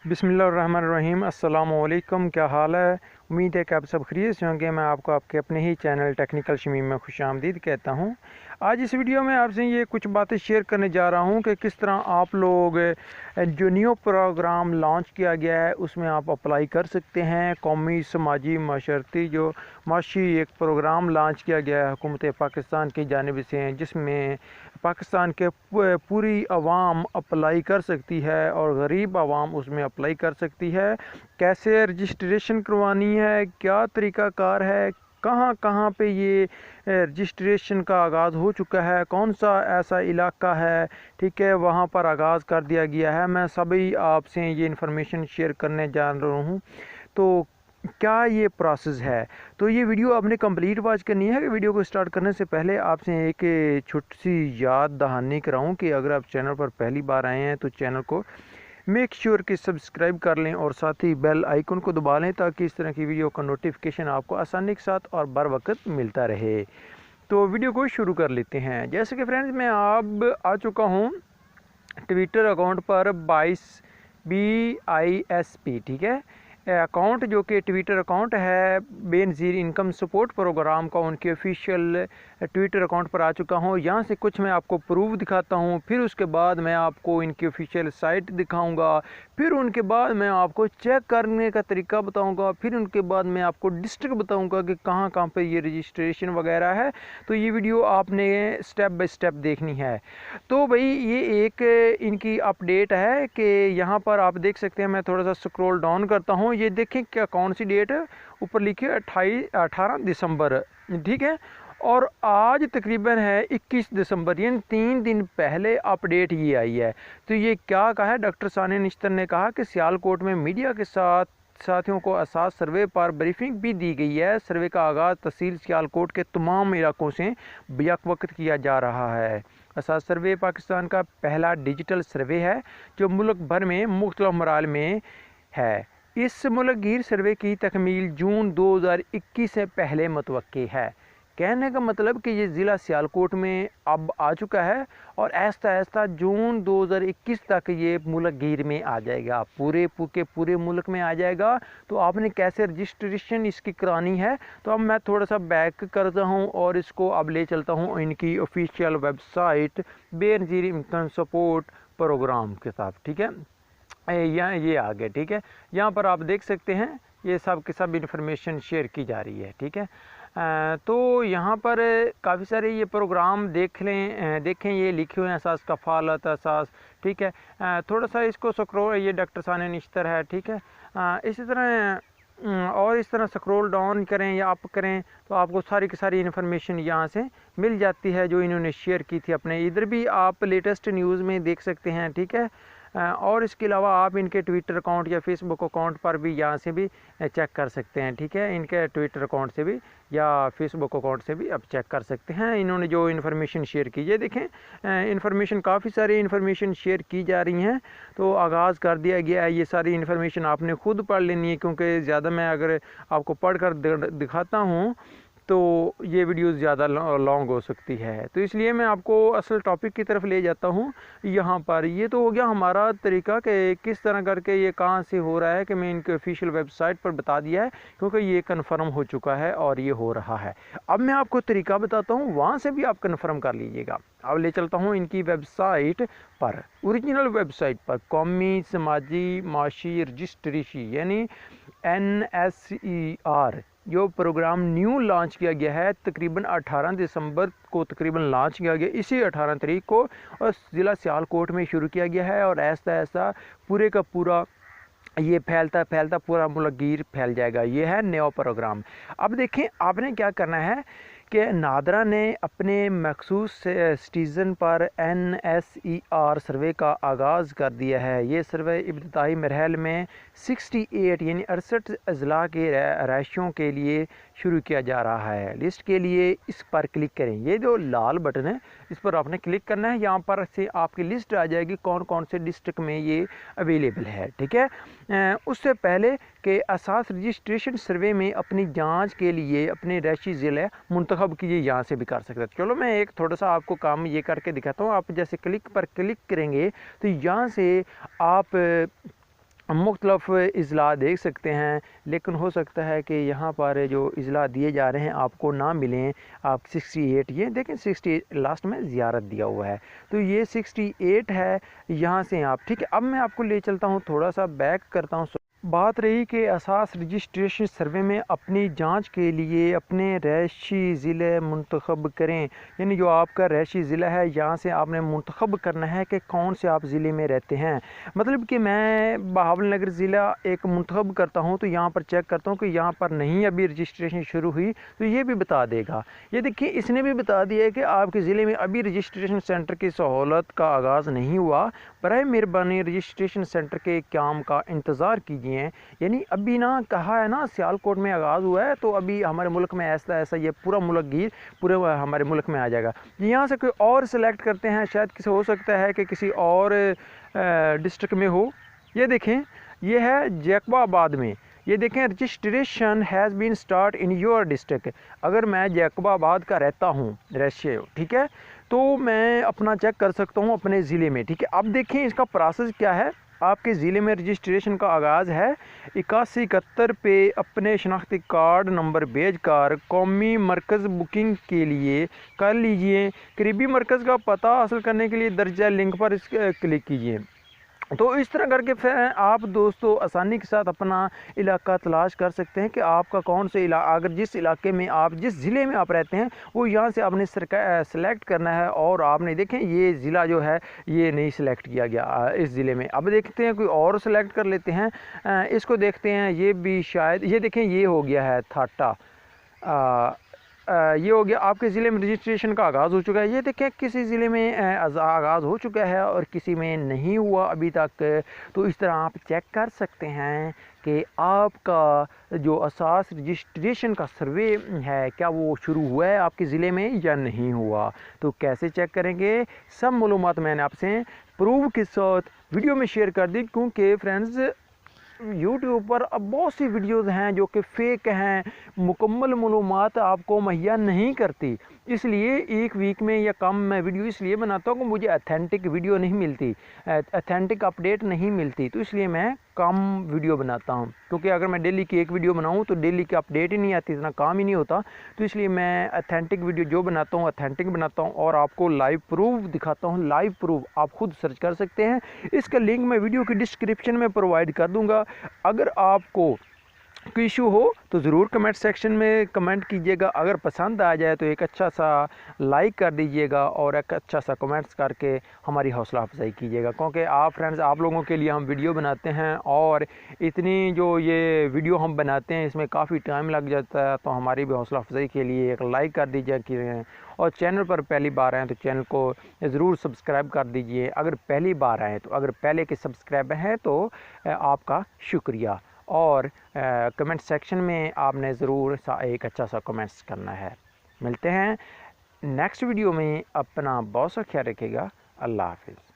बिस्मिल्लाहिर्रहमानिर्रहीम। अस्सलामुअलैकुम। क्या हाल है? उम्मीद है कि आप सब खैरियत से होंगे। मैं आपको आपके अपने ही चैनल टेक्निकल शमीम में खुशामदीद कहता हूं। आज इस वीडियो में आपसे ये कुछ बातें शेयर करने जा रहा हूं कि किस तरह आप लोग जो न्यू प्रोग्राम लॉन्च किया गया है उसमें आप अप्लाई कर सकते हैं। कौमी समाजी माशरती जो माशी एक प्रोग्राम लॉन्च किया गया है हुकूमत पाकिस्तान की जानिब से, जिसमें पाकिस्तान के पूरी आवाम अप्लाई कर सकती है और गरीब आवाम उसमें अप्लाई कर सकती है। कैसे रजिस्ट्रेशन करवानी है, क्या तरीक़ाकार है, कहाँ कहाँ पे ये रजिस्ट्रेशन का आगाज़ हो चुका है, कौन सा ऐसा इलाका है, ठीक है, वहाँ पर आगाज़ कर दिया गया है। मैं सभी आपसे ये इन्फॉर्मेशन शेयर करने जा रहा हूँ। तो क्या ये प्रोसेस है, तो ये वीडियो आपने कंप्लीट वॉच करनी है। वीडियो को स्टार्ट करने से पहले आपसे एक छोटी सी याद दहानी कराऊं कि अगर आप चैनल पर पहली बार आए हैं तो चैनल को मेक श्योर कि सब्सक्राइब कर लें और साथ ही बेल आइकन को दबा लें ताकि इस तरह की वीडियो का नोटिफिकेशन आपको आसानी के साथ और बर वक्त मिलता रहे। तो वीडियो को शुरू कर लेते हैं। जैसे कि फ्रेंड्स, मैं अब आ चुका हूँ ट्विटर अकाउंट पर BISP, ठीक है, अकाउंट जो कि ट्विटर अकाउंट है बेनज़ीर इनकम सपोर्ट प्रोग्राम का, उनके ऑफिशियल ट्विटर अकाउंट पर आ चुका हूँ। यहाँ से कुछ मैं आपको प्रूफ दिखाता हूँ, फिर उसके बाद मैं आपको इनकी ऑफिशियल साइट दिखाऊंगा, फिर उनके बाद मैं आपको चेक करने का तरीका बताऊंगा, फिर उनके बाद मैं आपको डिस्ट्रिक्ट बताऊंगा कि कहाँ कहाँ पे ये रजिस्ट्रेशन वगैरह है। तो ये वीडियो आपने स्टेप बाय स्टेप देखनी है। तो भाई ये एक इनकी अपडेट है कि यहाँ पर आप देख सकते हैं। मैं थोड़ा सा स्क्रॉल डाउन करता हूँ, ये देखें क्या कौन सी डेट है, ऊपर लिखी है 18 दिसंबर, ठीक है, और आज तकरीबन है 21 दिसंबर, यानी 3 दिन पहले अपडेट ये आई है। तो ये क्या कहा है, डॉक्टर सानिया निश्तर ने कहा कि सियालकोट में मीडिया के साथ साथियों को असास सर्वे पर ब्रीफिंग भी दी गई है। सर्वे का आगाज़ तहसील सियालकोट के तमाम इलाकों से बैक वक्त किया जा रहा है। असास सर्वे पाकिस्तान का पहला डिजिटल सर्वे है जो मुल्क भर में मुख्तलिफ मराहल में है। इस मुल्कगीर सर्वे की तकमील जून 2021 से पहले मुतवक्की है। कहने का मतलब कि ये ज़िला सियालकोट में अब आ चुका है और ऐसा ऐसा जून 2021 तक ये मुल्कगीर में आ जाएगा, पूरे मुल्क में आ जाएगा। तो आपने कैसे रजिस्ट्रेशन इसकी करानी है, तो अब मैं थोड़ा सा बैक करता हूँ और इसको अब ले चलता हूँ इनकी official website Benazir income support programme के साथ, ठीक है। यहाँ ये आ गया, ठीक है। यहाँ पर आप देख सकते हैं ये सब के सब इन्फॉर्मेशन शेयर की जा रही है, ठीक है। तो यहाँ पर काफ़ी सारे ये प्रोग्राम देखें, ये लिखे हुए हैं असास कफ़ालत असास, ठीक है। थोड़ा सा इसको स्क्रॉल, ये डॉक्टर सानिया निश्तर है, ठीक है। इसी तरह और इस तरह स्क्रॉल डाउन करें या अप करें तो आपको सारी की सारी इन्फॉर्मेशन यहाँ से मिल जाती है जो इन्होंने शेयर की थी अपने। इधर भी आप लेटेस्ट न्यूज़ में देख सकते हैं, ठीक है। और इसके अलावा आप इनके ट्विटर अकाउंट या फेसबुक अकाउंट पर भी यहाँ से भी चेक कर सकते हैं, ठीक है। इनके ट्विटर अकाउंट से भी या फेसबुक अकाउंट से भी आप चेक कर सकते हैं इन्होंने जो इन्फॉर्मेशन शेयर की है। देखें इन्फॉर्मेशन, काफ़ी सारी इन्फॉर्मेशन शेयर की जा रही हैं। तो आगाज़ कर दिया गया है। ये सारी इन्फॉर्मेशन आपने खुद पढ़ लेनी है, क्योंकि ज़्यादा मैं अगर आपको पढ़ कर दिखाता हूँ तो ये वीडियो ज़्यादा लॉन्ग हो सकती है। तो इसलिए मैं आपको असल टॉपिक की तरफ ले जाता हूँ। यहाँ पर ये तो हो गया हमारा तरीका कि किस तरह करके ये कहाँ से हो रहा है, कि मैं इनके ऑफिशियल वेबसाइट पर बता दिया है क्योंकि ये कन्फर्म हो चुका है और ये हो रहा है। अब मैं आपको तरीका बताता हूँ, वहाँ से भी आप कन्फर्म कर लीजिएगा। अब ले चलता हूँ इनकी वेबसाइट पर, ओरिजिनल वेबसाइट पर, कौमी समाजी माशी रजिस्ट्रेशन यानी NSER जो प्रोग्राम न्यू लॉन्च किया गया है तकरीबन 18 दिसंबर को तकरीबन लॉन्च किया गया, इसी 18 तारीख को, और ज़िला सियालकोट में शुरू किया गया है। और ऐसा ऐसा पूरे का पूरा ये फैलता फैलता पूरा मुल्कगीर फैल जाएगा। ये है नया प्रोग्राम। अब देखें आपने क्या करना है कि नादरा ने अपने मखसूस सिटीज़न पर NSER सर्वे का आगाज़ कर दिया है। ये सर्वे इब्तदाई मरहल में 68 यानी 68 अजला के रहायशियों के लिए शुरू किया जा रहा है। लिस्ट के लिए इस पर क्लिक करें, ये जो लाल बटन है इस पर आपने क्लिक करना है। यहाँ पर से आपकी लिस्ट आ जाएगी कौन कौन से डिस्ट्रिक्ट में ये अवेलेबल है, ठीक है। उससे पहले कि असास रजिस्ट्रेशन सर्वे में अपनी जांच के लिए अपने रहायशी ज़िले मुंतखब कीजिए, यहाँ से भी कर सकते हैं। चलो मैं एक थोड़ा सा आपको काम ये करके दिखाता हूँ। आप जैसे क्लिक पर क्लिक करेंगे तो यहाँ से आप मुख्तलफ़ अज़ला देख सकते हैं, लेकिन हो सकता है कि यहाँ पर जो अज़ला दिए जा रहे हैं आपको ना मिलें। आप 68 ये देखें 68 लास्ट में ज़ियारत दिया हुआ है, तो ये 68 है यहाँ से आप, ठीक है। अब मैं आपको ले चलता हूँ, थोड़ा सा बैक करता हूँ। बात रही कि असास रजिस्ट्रेशन सर्वे में अपनी जांच के लिए अपने रहायशी ज़िले मुंतखब करें, यानी जो आपका रहायशी ज़िला है यहाँ से आपने मुंतखब करना है कि कौन से आप ज़िले में रहते हैं। मतलब कि मैं बहावल नगर ज़िला एक मुंतखब करता हूँ, तो यहाँ पर चेक करता हूँ कि यहाँ पर नहीं अभी रजिस्ट्रेशन शुरू हुई, तो ये भी बता देगा। ये देखिए इसने भी बता दिया है कि आपके ज़िले में अभी रजिस्ट्रेशन सेंटर की सहूलत का आगाज़ नहीं हुआ, बराए मेहरबानी रजिस्ट्रेशन सेंटर के क़याम का इंतज़ार कीजिए। यानी अभी ना कहा है ना सियालकोट में आगाज़ हुआ है, तो अभी हमारे मुल्क में ऐसा ये पूरा मुल्क गिर पूरे हमारे मुल्क में आ जाएगा। यहाँ से कोई और सिलेक्ट करते हैं, शायद किसी हो सकता है कि किसी और डिस्ट्रिक्ट में हो। ये देखें ये है जैकबाबाद में, ये देखें registration has been start in your district. अगर मैं जैकबाबाद का रहता हूँ रशिया, ठीक है, तो मैं अपना चेक कर सकता हूँ अपने ज़िले में, ठीक है। अब देखें इसका प्रोसेस क्या है। आपके ज़िले में रजिस्ट्रेशन का आगाज़ है 8171 पे अपने शनाख्ती कार्ड नंबर भेज कर कौमी मरकज़ बुकिंग के लिए कर लीजिए। करीबी मरकज़ का पता हासिल करने के लिए दर्ज लिंक पर क्लिक कीजिए। तो इस तरह करके फिर आप दोस्तों आसानी के साथ अपना इलाका तलाश कर सकते हैं कि आपका कौन से अगर जिस इलाके में आप जिस ज़िले में आप रहते हैं वो यहाँ से आपने सेलेक्ट करना है। और आपने देखें ये ज़िला जो है ये नहीं सिलेक्ट किया गया इस ज़िले में। अब देखते हैं कोई और सेलेक्ट कर लेते हैं, इसको देखते हैं। ये भी शायद ये देखें ये हो गया है थाटा, ये हो गया आपके ज़िले में रजिस्ट्रेशन का आगाज़ हो चुका है। ये देखें किसी ज़िले में आगाज़ हो चुका है और किसी में नहीं हुआ अभी तक। तो इस तरह आप चेक कर सकते हैं कि आपका जो असास रजिस्ट्रेशन का सर्वे है क्या वो शुरू हुआ है आपके ज़िले में या नहीं हुआ। तो कैसे चेक करेंगे, सब मालूमात मैंने आपसे प्रूफ के साथ वीडियो में शेयर कर दी, क्योंकि फ्रेंड्स यूट्यूब पर अब बहुत सी वीडियोस हैं जो कि फ़ेक हैं, मुकम्मल मालूमात आपको मुहैया नहीं करती। इसलिए एक वीक में या कम मैं वीडियो इसलिए बनाता हूँ कि मुझे अथेंटिक वीडियो नहीं मिलती, अथेंटिक अपडेट नहीं मिलती, तो इसलिए मैं कम वीडियो बनाता हूँ। क्योंकि अगर मैं डेली की एक वीडियो बनाऊँ तो डेली की अपडेट ही नहीं आती, इतना काम ही नहीं होता। तो इसलिए मैं अथेंटिक वीडियो जो बनाता हूँ अथेंटिक बनाता हूँ और आपको लाइव प्रूफ दिखाता हूँ। लाइव प्रूफ आप खुद सर्च कर सकते हैं, इसका लिंक मैं वीडियो की डिस्क्रिप्शन में प्रोवाइड कर दूँगा। अगर आपको कोई इशू हो तो ज़रूर कमेंट सेक्शन में कमेंट कीजिएगा। अगर पसंद आ जाए तो एक अच्छा सा लाइक कर दीजिएगा और एक अच्छा सा कमेंट्स करके हमारी हौसला अफजाई कीजिएगा। क्योंकि आप फ्रेंड्स आप लोगों के लिए हम वीडियो बनाते हैं और इतनी जो ये वीडियो हम बनाते हैं इसमें काफ़ी टाइम लग जाता है, तो हमारी भी हौसला अफजाई के लिए एक लाइक कर दीजिए। और चैनल पर पहली बार आएँ तो चैनल को ज़रूर सब्सक्राइब कर दीजिए। अगर पहली बार आएँ तो, अगर पहले के सब्सक्राइब हैं तो आपका शुक्रिया। और कमेंट सेक्शन में आपने ज़रूर एक अच्छा सा कमेंट्स करना है। मिलते हैं नेक्स्ट वीडियो में, अपना बहुत सा ख्याल रखिएगा। अल्लाह हाफिज़।